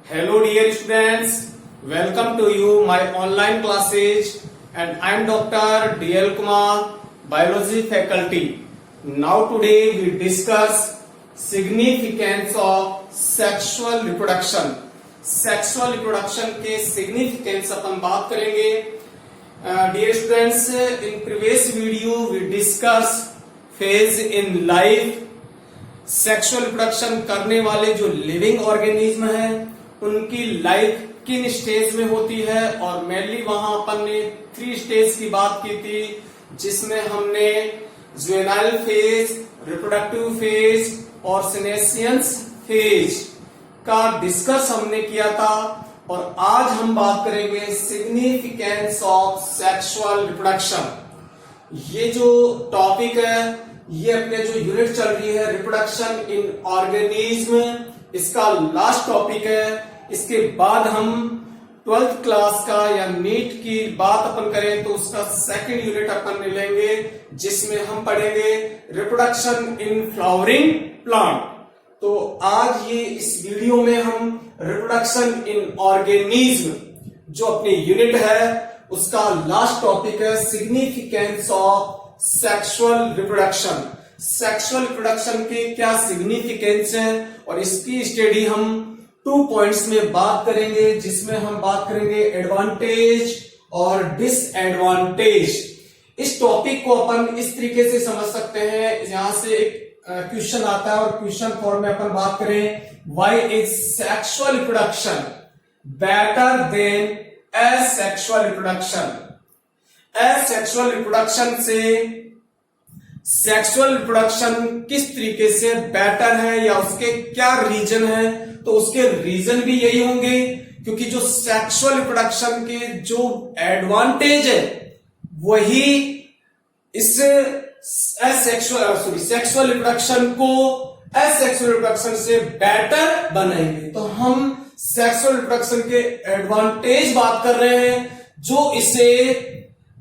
Hello dear students, welcome to you my online classes and I am Dr. DL Kumar, Biology faculty. Now today we discuss significance of sexual reproduction. Sexual reproduction के significance अपन बात करेंगे. Dear students, in previous video we discussed phase in life. Sexual reproduction करने वाले जो living organism हैं उनकी life किन stage में होती है और मेनली वहां अपन ने 3 स्टेज की बात की थी, जिसमें हमने जुवेनाइल फेज, रिप्रोडक्टिव फेज और सीनेशियंस फेज का डिस्कस हमने किया था. और आज हम बात करेंगे सिग्निफिकेंस ऑफ सेक्सुअल रिप्रोडक्शन. ये जो टॉपिक है ये अपने जो यूनिट चल रही है रिप्रोडक्शन इन ऑर्गेनिज्म, इसका लास्ट टॉपिक है. इसके बाद हम 12th क्लास का या नीट की बात अपन करें तो उसका सेकंड यूनिट अपन लेंगे, जिसमें हम पढ़ेंगे रिप्रोडक्शन इन फ्लावरिंग प्लांट. तो आज ये इस वीडियो में हम रिप्रोडक्शन इन ऑर्गेनिज्म जो अपनी यूनिट है उसका लास्ट टॉपिक है significance of sexual reproduction. Sexual reproduction के क्या सिग्निफिकेंस है और इसकी स्टडी हम 2 पॉइंट्स में बात करेंगे, जिसमें हम बात करेंगे एडवांटेज और डिसएडवांटेज. इस टॉपिक को अपन इस तरीके से समझ सकते हैं, यहां से एक क्वेश्चन आता है और क्वेश्चन फॉर्म में अपन बात करें why is sexual reproduction better than asexual reproduction. Asexual reproduction से सेक्सुअल रिप्रोडक्शन किस तरीके से बेटर है या उसके क्या रीजन है. तो उसके रीजन भी यही होंगे क्योंकि जो सेक्सुअल रिप्रोडक्शन के जो एडवांटेज है वही इस सेक्सुअल रिप्रोडक्शन को एसेक्सुअल रिप्रोडक्शन से बेटर बनाएंगे. तो हम सेक्सुअल रिप्रोडक्शन के एडवांटेज बात कर रहे हैं जो इसे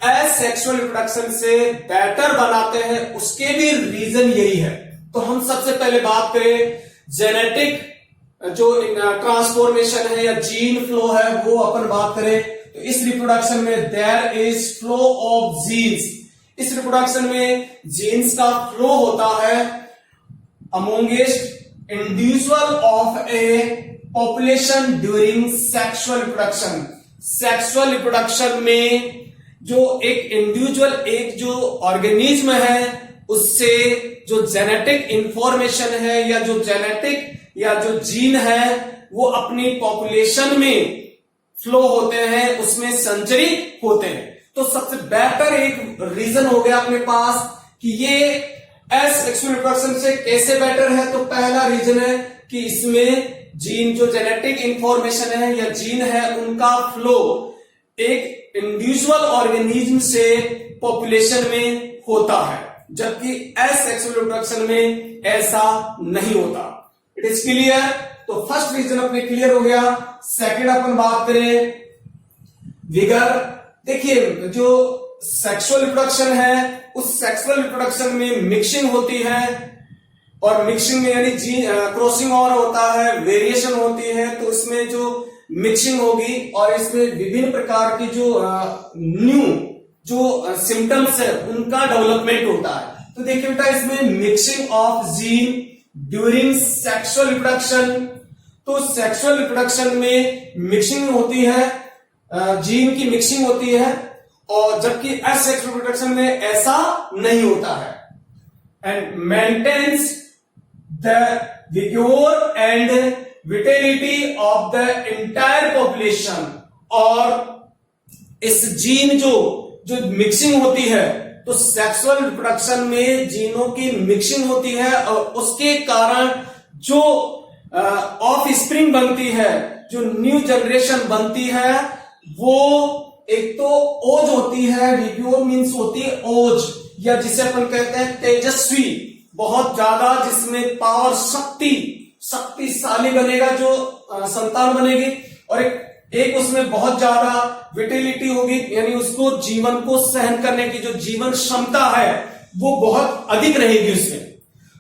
एसेक्सुअल रिप्रोडक्शन से बेटर बनाते हैं. उसके भी रीजन यही है. तो हम सबसे पहले बात करें जेनेटिक जो ट्रांसफॉर्मेशन है या जीन फ्लो है वो अपन बात करें तो इस रिप्रोडक्शन में there is flow of genes. इस रिप्रोडक्शन में जीन्स का फ्लो होता है amongst individual of a population during sexual reproduction. Sexual reproduction में जो एक इंडिविजुअल एक जो ऑर्गेनिज्म है उससे जो जेनेटिक इंफॉर्मेशन है या जो जेनेटिक या जो जीन है वो अपनी पॉपुलेशन में फ्लो होते हैं, उसमें संचरित होते हैं. तो सबसे बेहतर एक रीजन हो गया अपने पास कि ये एसेक्सुअल रिप्रोडक्शन से कैसे बेटर है. तो पहला रीजन है कि इसमें जीन जो जेनेटिक इंफॉर्मेशन है या जीन है उनका फ्लो एक इंडिविजुअल ऑर्गेनिज्म से पॉपुलेशन में होता है, जबकि एसेक्सुअल रिप्रोडक्शन में ऐसा नहीं होता. It is clear. तो फर्स्ट रीजन अपने क्लियर हो गया. सेकंड अपन बात करें विगर. देखिए जो सेक्सुअल रिप्रोडक्शन है उस सेक्सुअल रिप्रोडक्शन में मिक्सिंग होती है और मिक्सिंग में यानी क्रॉसिंग और होता है, वेरिएशन होती है. तो इसमें जो मिक्सिंग होगी और इसमें विभिन्न प्रकार की जो न्यू जो सिम्टम्स है उनका डेवलपमेंट होता है. तो देखिए बेटा इसमें mixing of gene during sexual reproduction. तो सेक्सुअल रिप्रोडक्शन में मिक्सिंग होती है, जीन की मिक्सिंग होती है, और जबकि एसेक्सुअल रिप्रोडक्शन में ऐसा नहीं होता है. And maintains the vigour and vitality of the entire population. और इस जीन जो मिक्सिंग होती है तो सेक्सुअल रिप्रोडक्शन में जीनों की मिक्सिंग होती है और उसके कारण जो ऑफ स्प्रिंग बनती है, जो न्यू जनरेशन बनती है, वो एक तो ओज होती है, विग्योर मीन्स होती है ओज, या जिसे अपन कहते हैं तेजस्वी, बहुत ज्यादा जिसमें पावर शक्तिशाली बनेगा जो संतान बनेगी. और एक उसमें बहुत ज्यादा विटिलिटी होगी, यानी उसको जीवन को सहन करने की जो जीवन क्षमता है वो बहुत अधिक रहेगी उसमें.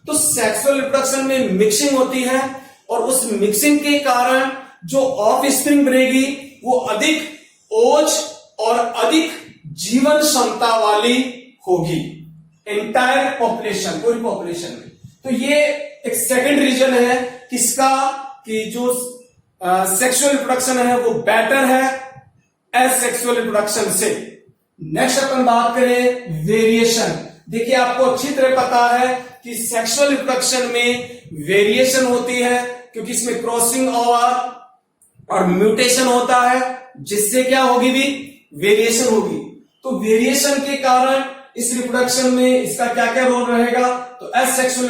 तो सेक्सुअल रिप्रोडक्शन में मिक्सिंग होती है और उस मिक्सिंग के कारण जो ऑफ स्प्रिंग बनेगी वो अधिक ओज और अधिक जीवन क्षमता वाली होगी एंटायर पॉपुलेशन, पूरी पॉपुलेशन में। तो ये एक सेकंड रीजन है किसका, कि जो सेक्सुअल रिप्रोडक्शन है वो बेटर है एसेक्सुअल रिप्रोडक्शन से। नेक्स्ट अपन बात करें वेरिएशन। देखिए आपको अच्छी तरह पता है कि सेक्सुअल रिप्रोडक्शन में वेरिएशन होती है, क्योंकि इसमें क्रॉसिंग और म्यूटेशन होता है, जिससे क्या होगी भी वेरिएशन होगी। तो वेरिएशन के कारण इस रिप्रोडक्शन में इसका क्या क्या रोल रहेगा, तो sexual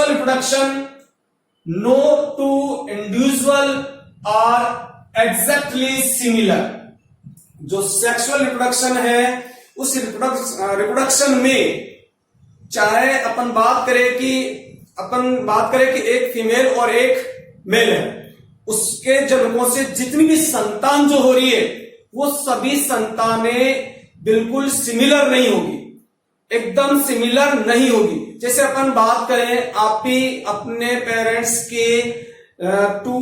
reproduction no two individual are exactly similar. जो सेक्सुअल रिप्रोडक्शन है उस रिप्रोडक्शन में चाहे अपन बात करें कि एक फीमेल और एक मेल है, उसके जन्मों से जितनी भी संतान जो हो रही है वो सभी संतानें बिल्कुल सिमिलर नहीं होगी, एकदम सिमिलर नहीं होगी। जैसे अपन बात करें, आप भी अपने पेरेंट्स के 2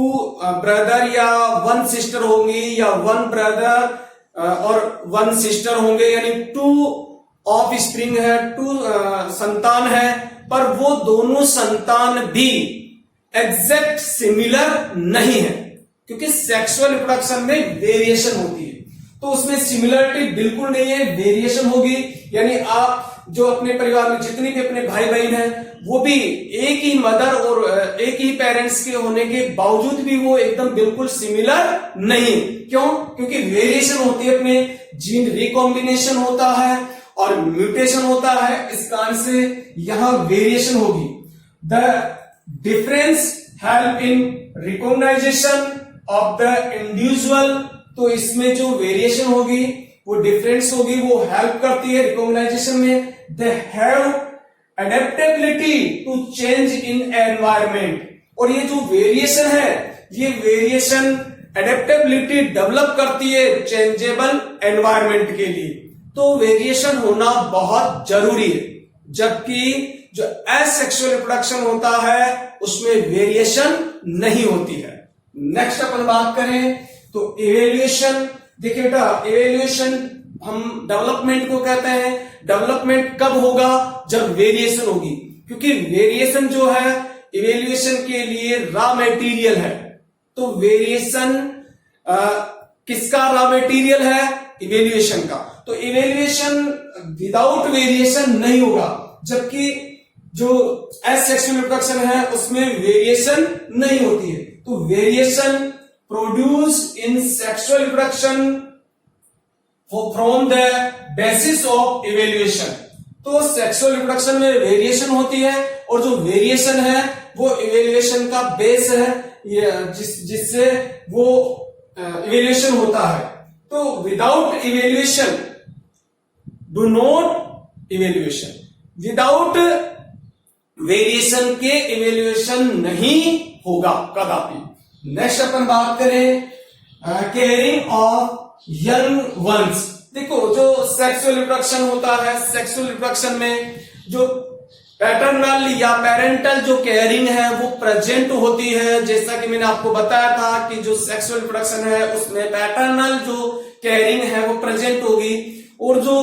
ब्रदर या 1 सिस्टर होंगी, या 1 ब्रदर और 1 सिस्टर होंगे, यानी 2 ऑफ स्प्रिंग है, 2 संतान है, पर वो दोनों संतान भी एग्जैक्ट सिमिलर नहीं है, क्योंकि सेक्सुअल रिप्रोडक्शन में वेरिएशन होती है। तो उसमें सिमिलरिटी बिल्कुल नहीं है, वेरिएशन होगी। यानी आप जो अपने परिवार में जितने भी अपने भाई बहन हैं वो भी एक ही मदर और एक ही पेरेंट्स के होने के बावजूद भी वो एकदम बिल्कुल सिमिलर नहीं। क्यों? क्योंकि वेरिएशन होती है, अपने जीन रिकॉम्बिनेशन होता है और म्यूटेशन होता है, इस कारण से यहां वेरिएशन होगी। The difference help in recognisation of the individual. तो इसमें जो वेरिएशन होगी वो डिफरेंस होगी, वो हेल्प करती है रिकॉग्नाइजेशन में। They have adaptability to change in environment. और ये जो वेरिएशन है, ये वेरिएशन एडेप्टेबिलिटी डेवलप करती है चेंजेबल एनवायरमेंट के लिए। तो वेरिएशन होना बहुत जरूरी है, जबकि जो एसेक्सुअल रिप्रोडक्शन होता है उसमें वेरिएशन नहीं होती है। नेक्स्ट अपन बात करें तो इवेल्युएशन। देखिए बेटा, इवेल्युएशन हम डेवलपमेंट को कहते हैं। डेवलपमेंट कब होगा? जब वेरिएशन होगी, क्योंकि वेरिएशन जो है इवेल्युएशन के लिए रॉ मटेरियल है। तो वेरिएशन किसका रॉ मटेरियल है? इवेल्युएशन का। तो इवेल्युएशन विदाउट वेरिएशन नहीं होगा, जबकि जो एसेक्सुअल रिप्रोडक्शन है उसमें वेरिएशन नहीं होती है। तो variation produce in sexual reproduction from the basis of evaluation. तो सेक्सुअल रिप्रोडक्शन में वेरिएशन होती है, और जो वेरिएशन है वो इवेल्युएशन का बेस है, जिससे वो इवेल्युएशन होता है। तो without evaluation, do not evaluation, without variation के इवेल्युएशन नहीं होगा कदापि। नेक्स्ट अपन बात करें केयरिंग ऑफ यंग वंस। देखो, जो सेक्सुअल रिप्रोडक्शन होता है, सेक्सुअल रिप्रोडक्शन में जो पैटर्नल या पेरेंटल जो केयरिंग है वो प्रेजेंट होती है। जैसा कि मैंने आपको बताया था कि जो सेक्सुअल रिप्रोडक्शन है उसमें पैटर्नल जो केयरिंग है वो प्रेजेंट होगी, और जो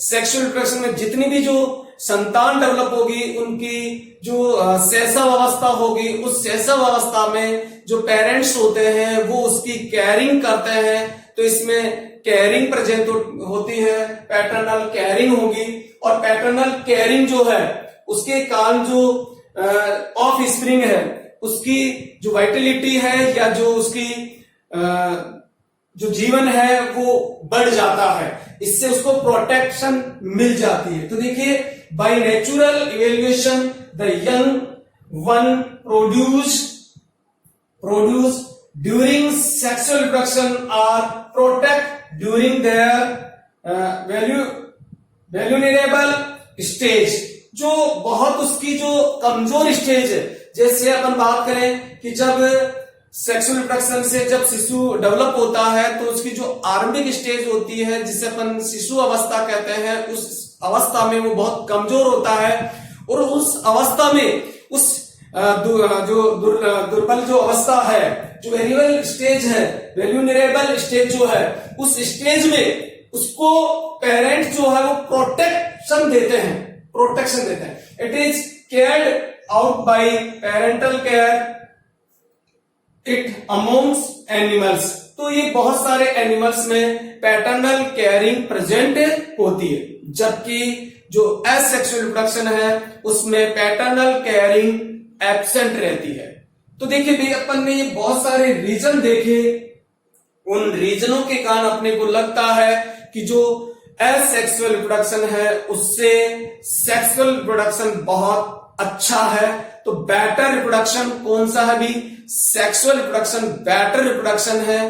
सेक्सुअल रिप्रोडक्शन में जितनी भी जो संतान डेवलप होगी उनकी जो शैशव अवस्था होगी, उस शैशव अवस्था में जो पेरेंट्स होते हैं वो उसकी केयरिंग करते हैं। तो इसमें केयरिंग प्रेजेंट होती है, पैटर्नल केयरिंग होगी, और पैटर्नल केयरिंग जो है उसके कारण जो ऑफ स्प्रिंग है उसकी जो वाइटलिटी है या जो उसकी जो जीवन है वो बढ़ जाता है, इससे उसको प्रोटेक्शन मिल जाती है। तो देखिए, by natural evaluation the young one produce during sexual reproduction are protect during their vulnerable stage. जो बहुत उसकी जो कमजोर स्टेज है, जैसे अपन बात करें कि जब सेक्सुअल रिप्रोडक्शन से जब शिशु डेवलप होता है तो उसकी जो आरंभिक स्टेज होती है जिसे अपन शिशु अवस्था कहते हैं, उस अवस्था में वो बहुत कमजोर होता है, और उस अवस्था में उस जो दुर्बल जो अवस्था है, जो वेरिएबल स्टेज है, वेल्यूनरेबल स्टेज जो है, उस स्टेज में उसको पेरेंट जो है वो प्रोटेक्शन देते हैं। It is carried out by parental care it amongst animals. तो ये बहुत सारे एनिमल्स में पैटर्नल केयरिंग प्रेजेंट होती है, जबकि जो एसेक्सुअल रिप्रोडक्शन है उसमें पैटर्नल केयरिंग एब्सेंट रहती है। तो देखिए भाई, अपन ने ये बहुत सारे रीजन देखे, उन रीजनों के कारण अपने को लगता है कि जो एसेक्सुअल रिप्रोडक्शन है उससे सेक्सुअल रिप्रोडक्शन बहुत अच्छा है। तो बेटर रिप्रोडक्शन कौन सा है भी? सेक्सुअल रिप्रोडक्शन बेटर रिप्रोडक्शन है।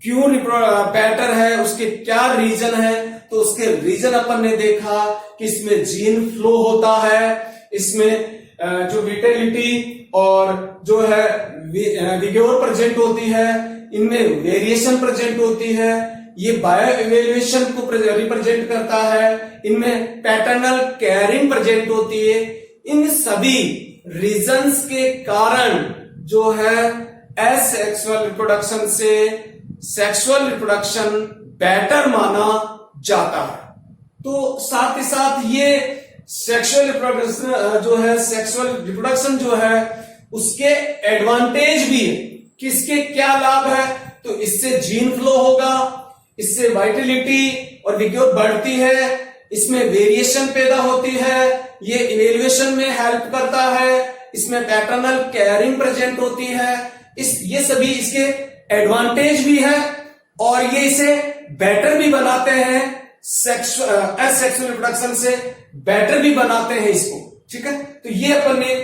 क्यों बेटर है, उसके क्या रीजन है? तो उसके रीजन अपन ने देखा कि इसमें जीन फ्लो होता है, इसमें जो विटेलिटी और जो है विगोर प्रेजेंट होती है, इनमें वेरिएशन प्रेजेंट होती है, ये बायो इवेल्युएशन को रिप्रेजेंट करता है, इनमें पैटर्नल केयरिंग प्रेजेंट होती है। इन सभी रीजंस के कारण जो है एसेक्सुअल रिप्रोडक्शन से सेक्सुअल रिप्रोडक्शन बेटर माना जाता है। तो साथ ही साथ ये सेक्सुअल रिप्रोडक्शन जो है, सेक्सुअल रिप्रोडक्शन जो है उसके एडवांटेज भी है। किसके क्या लाभ है? तो इससे जीन फ्लो होगा, इससे वाइटलिटी और विग्योर बढ़ती है, इसमें वेरिएशन पैदा होती है, ये इवेल्युएशन में हेल्प करता है, इसमें पैटर्नल केयरिंग प्रेजेंट होती है। ये सभी इसके एडवांटेज भी है और ये इसे बेटर भी बनाते हैं, सेक्सुअल रिप्रोडक्शन से बेटर भी बनाते हैं इसको। ठीक है, तो ये अपन ने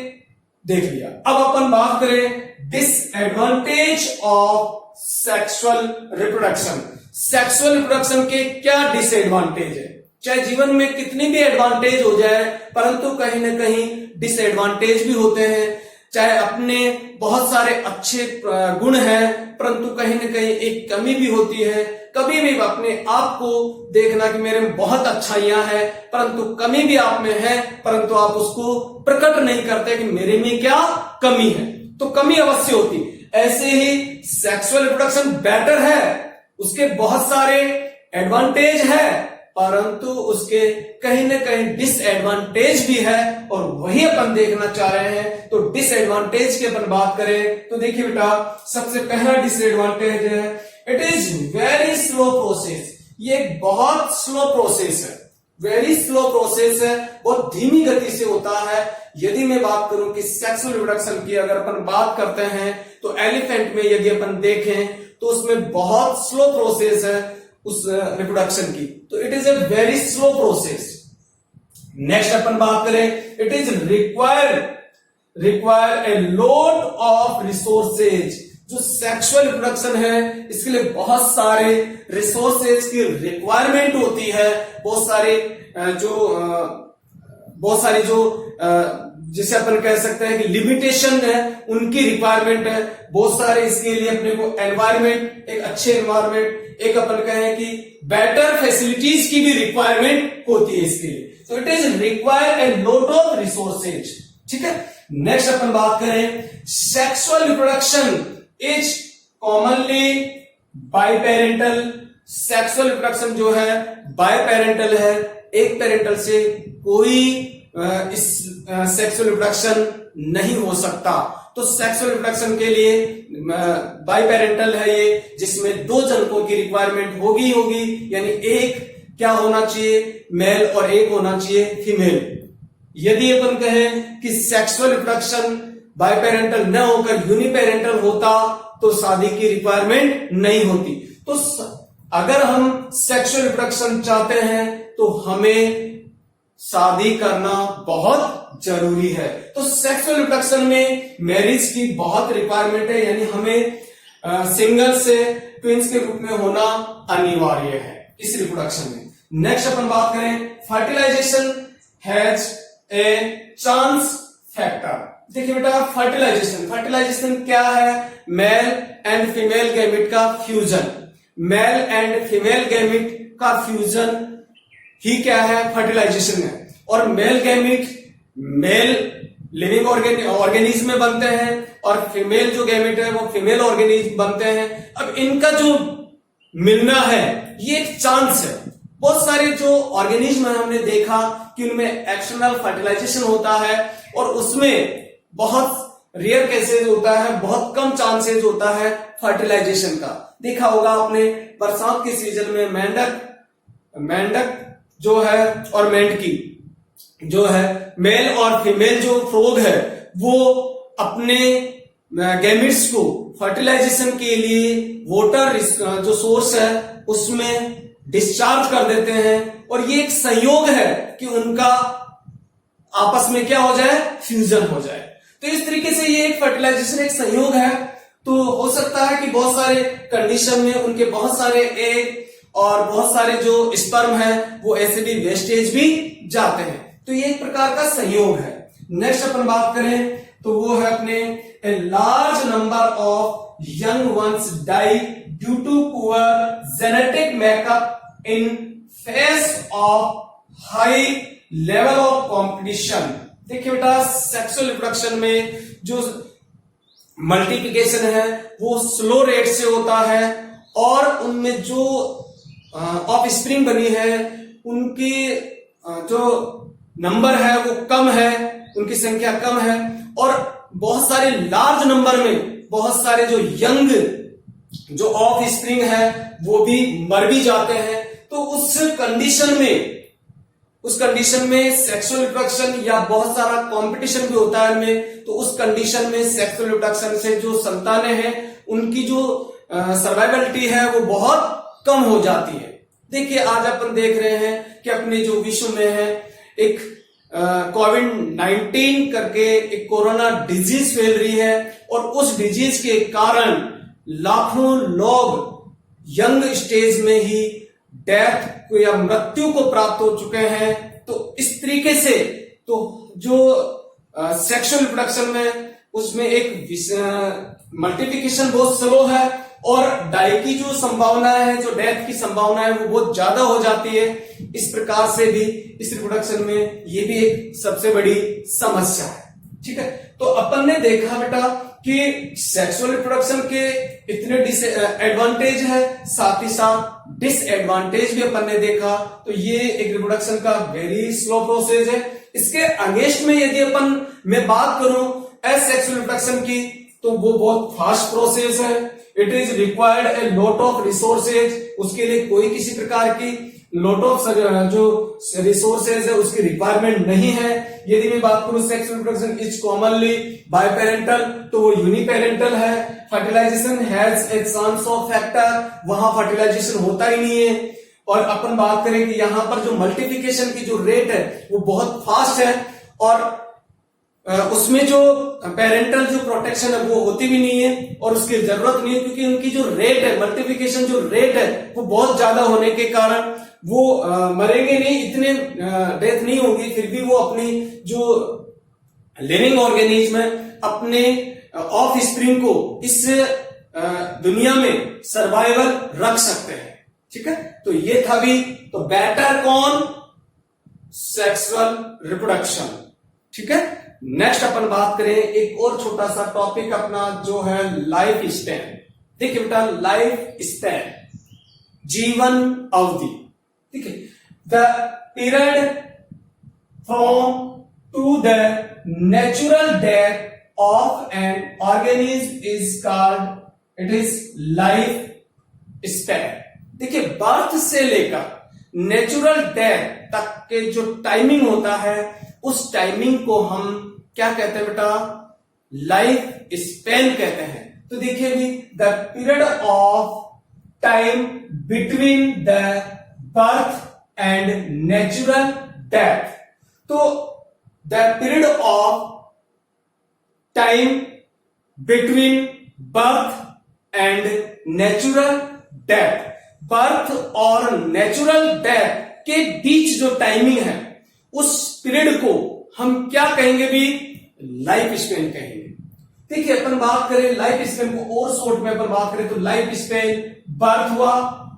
देख लिया। अब अपन बात करें disadvantage of sexual reproduction. Sexual reproduction के क्या डिसएडवांटेज है? चाहे जीवन में कितनी भी एडवांटेज हो जाए, परंतु कहीं ना कहीं डिसएडवांटेज भी होते हैं। चाहे अपने बहुत सारे अच्छे गुण हैं, परंतु कहीं ना कहीं एक कमी भी होती है। कभी भी अपने आप को देखना कि मेरे में बहुत अच्छाइयां हैं, परंतु कमी भी आप में है, परंतु आप उसको प्रकट नहीं करते कि मेरे में क्या कमी है। तो कमी अवश्य होती। ऐसे ही सेक्सुअल रिप्रोडक्शन बेटर है, उसके बहुत सारे एडवांटेज है, परंतु उसके कहीं ना कहीं डिसएडवांटेज भी है और वही अपन देखना चाह रहे हैं। तो डिसएडवांटेज की अपन बात करें तो देखिए बेटा, सबसे पहला डिसएडवांटेज है it is very slow process. ये बहुत स्लो प्रोसेस है, वेरी स्लो प्रोसेस है, बहुत धीमी गति से होता है। यदि मैं बात करूं कि सेक्सुअल रिप्रोडक्शन की अगर अपन बात करते हैं तो एलिफेंट में यदि अपन देखें तो उसमें बहुत स्लो प्रोसेस है उस रिप्रोडक्शन की। तो it is a very slow process. Next अपन बात करें, it is require a lot of resources. जो सेक्सुअल रिप्रोडक्शन है इसके लिए बहुत सारे रिसोर्सेज की रिक्वायरमेंट होती है। बहुत सारी जो जिसे अपन कह सकते हैं कि लिमिटेशन है, उनकी रिक्वायरमेंट है। बहुत सारे इसके लिए अपने को एनवायरमेंट, एक अच्छे एनवायरमेंट, एक अपन कहें कि बेटर फैसिलिटीज की भी रिक्वायरमेंट होती है इसके लिए। तो it is require a lot of resources. ठीक है, नेक्स्ट अपन बात करें, sexual reproduction is commonly biparental. Sexual reproduction जो है बाइपेरेंटल है, एक पेरेंटल से कोई इस सेक्सुअल रिप्रोडक्शन नहीं हो सकता। तो सेक्सुअल रिप्रोडक्शन के लिए बाइपेरेंटल है ये, जिसमें दो जनकों की रिक्वायरमेंट होगी, यानी एक क्या होना चाहिए, मेल, और एक होना चाहिए फीमेल। यदि अपन कहें कि सेक्सुअल रिप्रोडक्शन बाइपेरेंटल न होकर यूनिपेरेंटल होता तो शादी की रिक्वायरमेंट नहीं होती। तो अगर हम सेक्सुअल रिप्रोडक्शन चाहते हैं तो हमें शादी करना बहुत जरूरी है। तो सेक्सुअल रिप्रोडक्शन में मैरिज की बहुत रिक्वायरमेंट है, यानी हमें सिंगल से ट्विंस के रूप में होना अनिवार्य है इस रिप्रोडक्शन में। नेक्स्ट अपन बात करें, fertilisation has a chance factor. देखिए बेटा, फर्टिलाइजेशन क्या है? मेल एंड फीमेल गैमेट का fusion. Male and female gamete का फ्यूजन ही क्या है? फर्टिलाइजेशन है। और male gamete, male living organism में बनते हैं और फीमेल जो गैमेट है वो फीमेल ऑर्गेनिज्म बनते हैं। अब इनका जो मिलना है ये एक चांस है। बहुत सारे जो ऑर्गेनिज्म है हमने देखा कि उनमें एक्सटर्नल फर्टिलाइजेशन होता है और उसमें बहुत रेयर केसेस होता है, बहुत कम चांसेस होता है फर्टिलाइजेशन का। देखा होगा आपने बरसात के सीजन में मेंढक जो है और मेंढकी जो है, मेल और फीमेल जो फ्रॉग है वो अपने गैमेट्स को फर्टिलाइजेशन के लिए वाटर जो सोर्स है उसमें डिस्चार्ज कर देते हैं और ये एक संयोग है कि उनका आपस में क्या हो जाए, फ्यूजन हो जाए। तो इस तरीके से ये एक फर्टिलाइजेशन एक संयोग है। तो हो सकता है कि बहुत सारे कंडीशन में उनके बहुत सारे एग और बहुत सारे जो स्पर्म है वो ऐसे भी वेस्टेज भी जाते हैं। तो ये एक प्रकार का संयोग है। नेक्स्ट अपन बात करें तो वो है अपने a large number of young ones die due to poor genetic makeup in face of high level of competition. देखिए बेटा, सेक्सुअल रिप्रोडक्शन में जो मल्टीप्लिकेशन है वो स्लो रेट से होता है और उनमें जो ऑफ स्प्रिंग बनी है उनकी जो नंबर है वो कम है, उनकी संख्या कम है और बहुत सारे लार्ज नंबर में बहुत सारे जो यंग जो ऑफ स्प्रिंग है वो भी मर भी जाते हैं। तो उस कंडीशन में सेक्सुअल रिप्रोडक्शन या बहुत सारा कंपटीशन भी होता है इनमें। तो उस कंडीशन में सेक्सुअल रिप्रोडक्शन से जो संतानें हैं उनकी जो सर्वाइवलिटी है वो बहुत कम हो जाती है। देखिए, आज अपन देख रहे हैं कि अपने जो विश्व में है एक कोविड-19 करके एक कोरोना डिजीज फैल रही है और उस डिजीज के कारण लाखों लोग यंग स्टेज में ही डेथ को या मृत्यु को प्राप्त हो चुके हैं। तो इस तरीके से तो जो सेक्सुअल रिप्रोडक्शन में उसमें एक मल्टीप्लिकेशन बहुत स्लो है और डाई की जो संभावना है, जो डेथ की संभावना है वो बहुत ज्यादा हो जाती है। इस प्रकार से भी इस रिप्रोडक्शन में ये भी एक सबसे बड़ी समस्या है। ठीक है, तो अपन ने देखा बेटा कि सेक्सुअल रिप्रोडक्शन के इतने एडवांटेज है, साथ ही साथ डिसएडवांटेज भी अपन ने देखा। तो ये एक रिप्रोडक्शन का वेरी स्लो प्रोसेस है। इसके अगेंस्ट में यदि अपन मैं बात करूं एसेक्सुअल रिप्रोडक्शन की तो वो बहुत फास्ट प्रोसेस है। It is required A lot of resources. उसके लिए कोई किसी प्रकार की लॉट ऑफ जो रिसोर्सेज है उसकी रिक्वायरमेंट नहीं है। यदि मैं बात करूं sexual reproduction is commonly biparental तो वो यूनिपेरेंटल है। Fertilisation has a chance of factor, वहां फर्टिलाइजेशन होता ही नहीं है। और अपन बात करें कि यहां पर जो मल्टीप्लिकेशन की जो रेट है वो बहुत फास्ट है और उसमें जो पेरेंटल जो प्रोटेक्शन है वो होती भी नहीं है और उसकी जरूरत नहीं है, क्योंकि उनकी जो रेट है मल्टीप्लिकेशन जो रेट है वो बहुत ज्यादा होने के कारण वो मरेंगे नहीं, इतने डेथ नहीं होगी। फिर भी वो अपनी जो लिविंग ऑर्गेनिज्म है अपने ऑफ स्प्रिंग को इस दुनिया में सर्वाइवल रख सकते हैं। ठीक है, तो ये था भी तो बेटर कौन, सेक्सुअल रिप्रोडक्शन। ठीक है, नेक्स्ट अपन बात करें एक और छोटा सा टॉपिक अपना जो है लाइफ स्पैन। देखिए बेटा, लाइफ स्पैन जीवन अवधि। ठीक है, the period from to the natural death of an organism is called it is life span. देखिए, बर्थ से लेकर नेचुरल डेथ तक के जो टाइमिंग होता है उस टाइमिंग को हम क्या कहते हैं बेटा, लाइफ स्पैन कहते हैं। तो देखिए भी the period of time between the birth and natural death. तो the period of time between birth and natural death, birth और नेचुरल डेथ के बीच जो टाइमिंग है उस पीरियड को हम क्या कहेंगे भी, लाइफ स्पैन कहेंगे। देखिए, अपन बात करें लाइफ स्पैन को और शॉर्ट में अपन बात करें तो लाइफ स्पैन बर्थ हुआ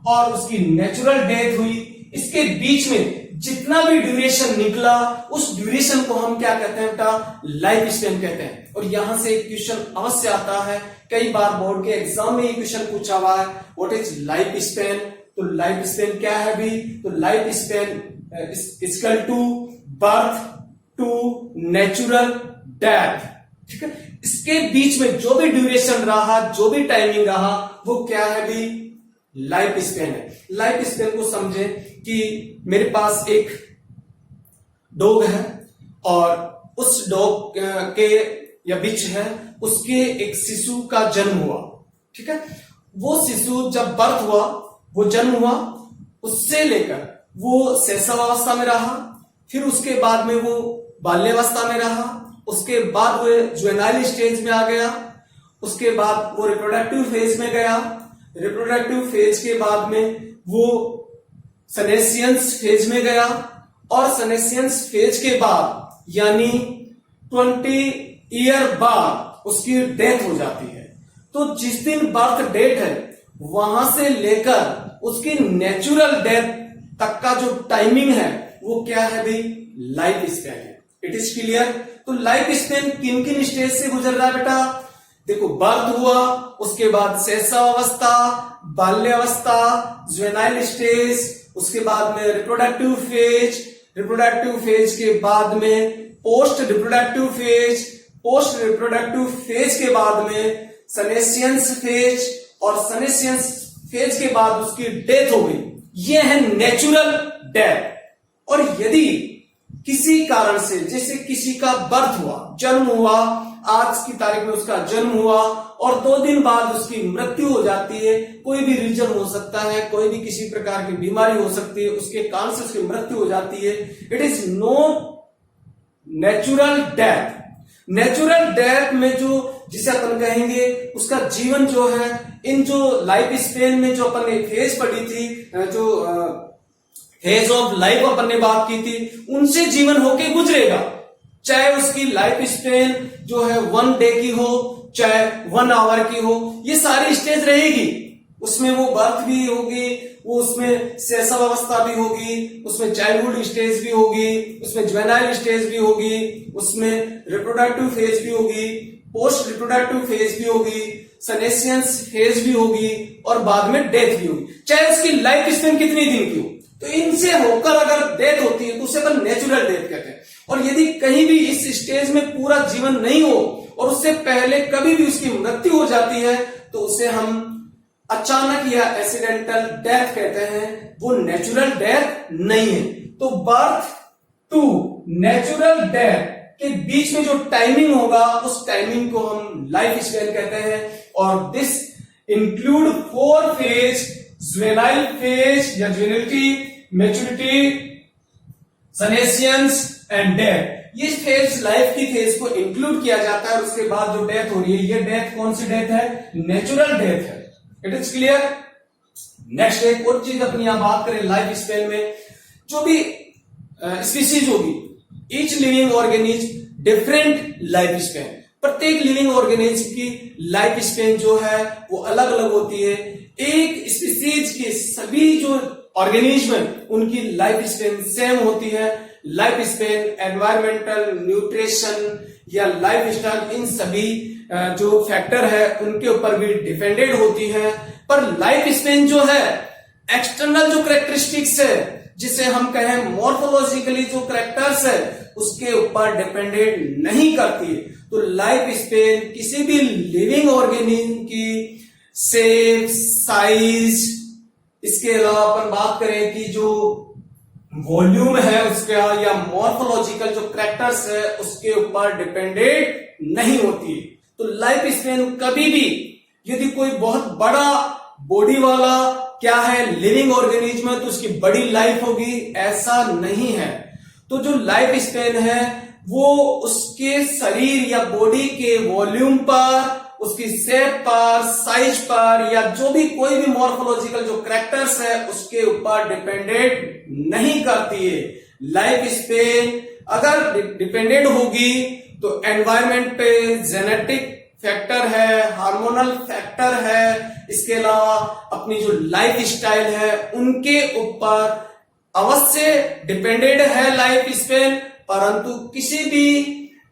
और उसकी नेचुरल डेथ हुई, इसके बीच में जितना भी ड्यूरेशन निकला उस ड्यूरेशन को हम क्या कहते हैं बेटा, लाइफ स्पेन कहते हैं। और यहां से एक क्वेश्चन अवश्य आता है, कई बार बोर्ड के एग्जाम में ये क्वेश्चन पूछा हुआ है, व्हाट इज लाइफ स्पेन। तो लाइफ स्पेन क्या है भी, तो life span equal to birth to natural death, ठीक है। इसके बीच में जो भी ड्यूरेशन रहा, जो भी टाइमिंग रहा, वो क्या है भी, लाइफ स्पेन है। लाइफ स्पेन को समझे कि मेरे पास एक डॉग है और उस डॉग के या बिच है, उसके एक शिशु का जन्म हुआ, ठीक है। वो शिशु जब बर्थ हुआ, वो जन्म हुआ, उससे लेकर वो शैशवावस्था में रहा, फिर उसके बाद में वो बाल्यावस्था में रहा, उसके बाद वो जुवेनाइल स्टेज में आ गया, उसके बाद वो रिप्रोडक्टिव फेज में गया, रिप्रोडक्टिव फेज के बाद में वो सनेसियंस फेज में गया, और सनेसियंस फेज के बाद यानी 20 ईयर बाद उसकी डेथ हो जाती है। तो जिस दिन बर्थ डेट है वहां से लेकर उसकी नेचुरल डेथ तक का जो टाइमिंग है वो क्या है भाई, लाइफ स्पेन है। It is clear. तो लाइफ स्पेन किन किन स्टेज से गुजर रहा है बेटा, देखो बर्थ हुआ, उसके बाद शैशवावस्था, बाल्यावस्था, जुवेनाइल स्टेज, उसके बाद में रिप्रोडक्टिव फेज, रिप्रोडक्टिव फेज के बाद में post reproductive phase, post reproductive phase के बाद में सनेसियंस फेज, और सनेसियंस फेज के बाद उसकी डेथ हो गई। यह है नेचुरल डेथ। और यदि किसी कारण से, जैसे किसी का बर्थ हुआ, जन्म हुआ, आज की तारीख में उसका जन्म हुआ और 2 दिन बाद उसकी मृत्यु हो जाती है, कोई भी रीजन हो सकता है, कोई भी किसी प्रकार की बीमारी हो सकती है, उसके कारण से उसकी मृत्यु हो जाती है, it is no natural death. Natural death में जो जिसे अपन कहेंगे उसका जीवन जो है, इन जो लाइफ स्पेन में जो अपन ने फेज पढ़ी थी, जो फेज ऑफ लाइफ अपन ने बात की थी, उनसे जीवन होके गुजरेगा। चाहे उसकी लाइफ स्पेन जो है 1 डे की हो, चाहे 1 आवर की हो, ये सारी स्टेज रहेगी। उसमें वो बर्थ भी होगी, वो उसमें शैशवावस्था भी होगी, उसमें चाइल्डहुड स्टेज भी होगी, उसमें जुवेनाइल स्टेज भी होगी, उसमें रिप्रोडक्टिव फेज भी होगी, पोस्ट रिप्रोडक्टिव फेज भी होगी, सनेसियंस फेज भी होगी, और बाद में डेथ भी होगी। चाहे उसकी लाइफ स्पेन कितनी दिन की हो, तो इनसे होकर अगर डेथ होती है तो उसे अपन नेचुरल डेथ कहते हैं। और यदि कहीं भी इस स्टेज में पूरा जीवन नहीं हो और उससे पहले कभी भी उसकी मृत्यु हो जाती है, तो उसे हम अचानक या एक्सीडेंटल डेथ कहते हैं, वो नेचुरल डेथ नहीं है। तो बर्थ टू नेचुरल डेथ के बीच में जो टाइमिंग होगा, उस टाइमिंग को हम लाइफ स्पेन कहते हैं। और this include 4 phase, juvenile phase या जुवेनिलिटी, मैच्योरिटी, सनेसियंस एंड डेथ। ये फेज लाइफ की फेज को इंक्लूड किया जाता है। और उसके बाद जो डेथ हो रही है, ये डेथ कौन सी डेथ है, नेचुरल डेथ है। It is clear. नेक्स्ट एक और चीज अपनी यहां बात करें लाइफ स्पेन में, जो भी स्पीसीज होगी, each living organism different life span. प्रत्येक लिविंग ऑर्गेनिज्म की लाइफ स्पेन जो है वो अलग अलग होती है। एक स्पीसीज की सभी जो ऑर्गेनिज्म है उनकी लाइफ स्पेन सेम होती है। लाइफ स्पेन एनवायरमेंटल, न्यूट्रिशन या लाइफ स्टाइल, इन सभी जो फैक्टर है उनके ऊपर भी डिपेंडेंट होती है। पर लाइफ स्पेन जो है एक्सटर्नल जो कैरेक्टरिस्टिक्स है, जिसे हम कहें मॉर्फोलॉजिकली जो कैरेक्टर्स है, उसके ऊपर डिपेंडेंट नहीं करती है। तो लाइफ स्पेन किसी भी लिविंग ऑर्गेनिज्म की शेप, साइज, इसके अलावा अपन बात करें कि जो वॉल्यूम है उसका या मॉर्फोलॉजिकल जो कैरेक्टर्स है उसके ऊपर डिपेंडेंट नहीं होती है। तो लाइफ स्पेन कभी भी, यदि कोई बहुत बड़ा बॉडी वाला क्या है लिविंग ऑर्गेनिज्म है तो उसकी बड़ी लाइफ होगी, ऐसा नहीं है। तो जो लाइफ स्पेन है वो उसके शरीर या बॉडी के वॉल्यूम पर, उसकी शेप पर, साइज पर, या जो भी कोई भी मॉर्फोलॉजिकल जो कैरेक्टर्स है उसके ऊपर डिपेंडेंट नहीं करती है। लाइफ स्पेन अगर डिपेंडेंट होगी तो एनवायरमेंट पे, जेनेटिक फैक्टर है, हार्मोनल फैक्टर है, इसके अलावा अपनी जो लाइफ स्टाइल है उनके ऊपर अवश्य डिपेंडेंट है लाइफ स्पेन, परंतु किसी भी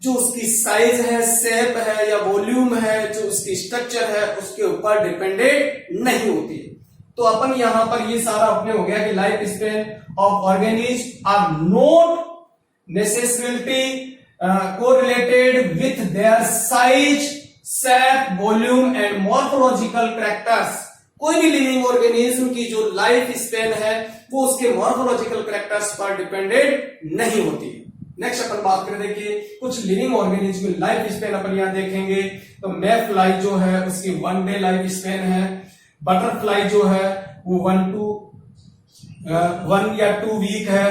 जो उसकी साइज है, शेप है या वॉल्यूम है, जो उसकी स्ट्रक्चर है, उसके ऊपर डिपेंडेंट नहीं होती है। तो अपन यहां पर ये सारा अपने हो गया कि life span of organism are not necessity correlated with their size, shape, volume and morphological characters. कोई भी लिविंग ऑर्गेनिज्म की जो लाइफ स्पेन है वो उसके मॉर्फोलॉजिकल कैरेक्टर्स पर डिपेंडेंट नहीं होती है। नेक्स्ट अपन बात करें, देखिए कुछ लिविंग ऑर्गेनिज्म की लाइफ स्पेन अपन यहां देखेंगे। तो मे फ्लाई जो है उसकी 1 डे लाइफ स्पेन है। बटरफ्लाई जो है वो 1 या 2 वीक है।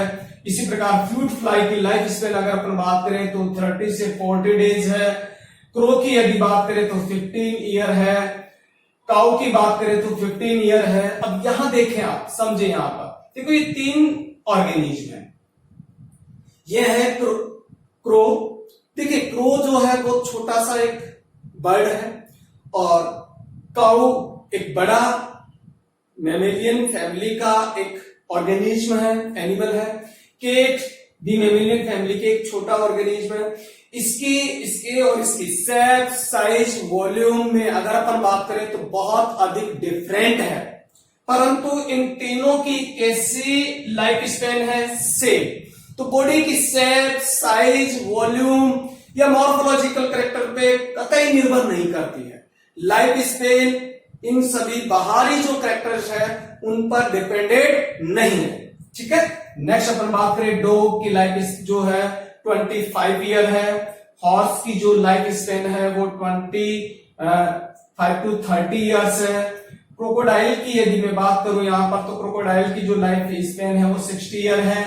इसी प्रकार फ्रूट फ्लाई की लाइफ स्पेन अगर अपन बात करें तो 30 से 40 डेज है। क्रो की यदि बात करें तो 15 ईयर है। काऊ की बात करें तो 15 ईयर है। अब यहां देखें, आप समझे, यहां पर देखो ये 3 ऑर्गेनिज्म है। यह है क्रो। देखिए क्रो जो है वो छोटा सा एक बर्ड है और काऊ एक बड़ा मैमेलियन फैमिली का एक ऑर्गेनिज्म है, एनिमल है। केट भी मैमेलियन फैमिली के एक छोटा ऑर्गेनिज्म है। इसके और इसकी शेप, साइज, वॉल्यूम में अगर अपन बात करें तो बहुत अधिक डिफरेंट है, परंतु इन तीनों की कैसी लाइफ स्पेन है, सेम। तो बॉडी की शेप, साइज, वॉल्यूम या मॉर्फोलॉजिकल कैरेक्टर पे कतई निर्भर नहीं करती है। लाइफ स्पेन इन सभी बाहरी जो कैरेक्टर्स है उन पर डिपेंडेंट नहीं है। ठीक है, नेक्स्ट अपन बात करें डॉग की लाइफ जो है 25 ईयर है। हॉर्स की जो लाइफ स्पेन है वो 25 to 30 ईयर्स है। क्रोकोडाइल की यदि मैं बात करूं यहां पर तो क्रोकोडाइल की जो लाइफ स्पेन है वो 60 ईयर है।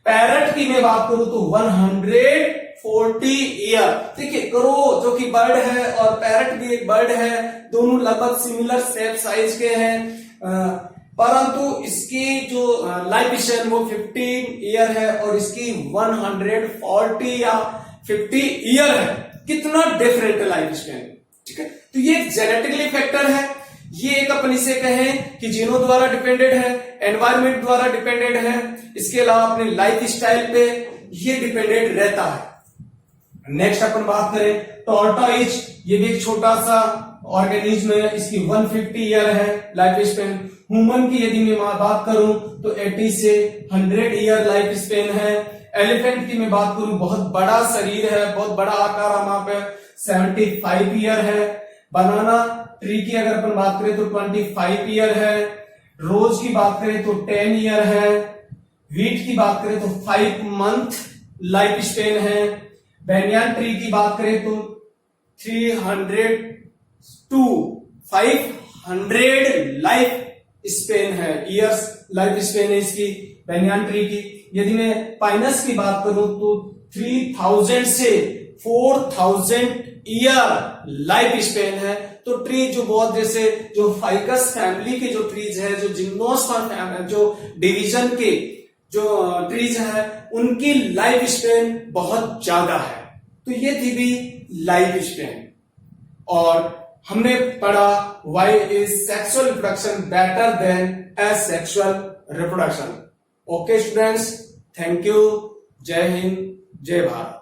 पैरट की मैं बात करूं तो 140 ईयर। देखिए क्रो जो कि बर्ड है और पैरट भी एक बर्ड है, दोनों लगभग सिमिलर शेप, साइज के हैं, परंतु इसकी जो लाइफ स्पेन वो 15 ईयर है और इसकी 140 या 50 ईयर है। कितना डिफरेंट लाइफ स्पेन। ठीक है, तो ये एक जेनेटिकली फैक्टर है। ये एक अपन इसे कहें कि जीनों द्वारा डिपेंडेंट है, एनवायरमेंट द्वारा डिपेंडेंट है, इसके अलावा अपने लाइफ स्टाइल पे ये डिपेंडेंट रहता है। नेक्स्ट अपन बात करें टॉर्टोइज, ये भी एक छोटा सा ऑर्गेनिज्म है। इसकी 150 ईयर है लाइफ स्पेन। ह्यूमन की यदि मैं बात करूं तो 80 से 100 ईयर लाइफ स्पेन है। एलिफेंट की मैं बात करूं, बहुत बड़ा शरीर है, बहुत बड़ा आकार है, वहां पे 75 ईयर है। बनाना ट्री की अगर अपन बात करें तो 25 ईयर है। रोज की बात करें तो 10 ईयर है। व्हीट की बात करें तो 5 मंथ लाइफ स्पेन है। बैनियान ट्री की बात करें तो 300 to 500 लाइफ स्पेन है, ईयर्स लाइफ स्पेन है इसकी बैनियान ट्री की। यदि मैं पाइनस की बात करूं तो 3000 से 4000 ईयर लाइफ स्पेन है। तो ट्री जो बहुत जैसे जो फाइकस फैमिली के जो ट्रीज है, जो जिम्नोस्पर्म जो डिवीजन के जो ट्रीज है, उनकी लाइफ स्पेन बहुत ज्यादा है। तो ये थी भी लाइफ स्पेन। और हमने पढ़ा why is sexual reproduction better than asexual reproduction. Okay students, thank you. जय हिंद, जय भारत।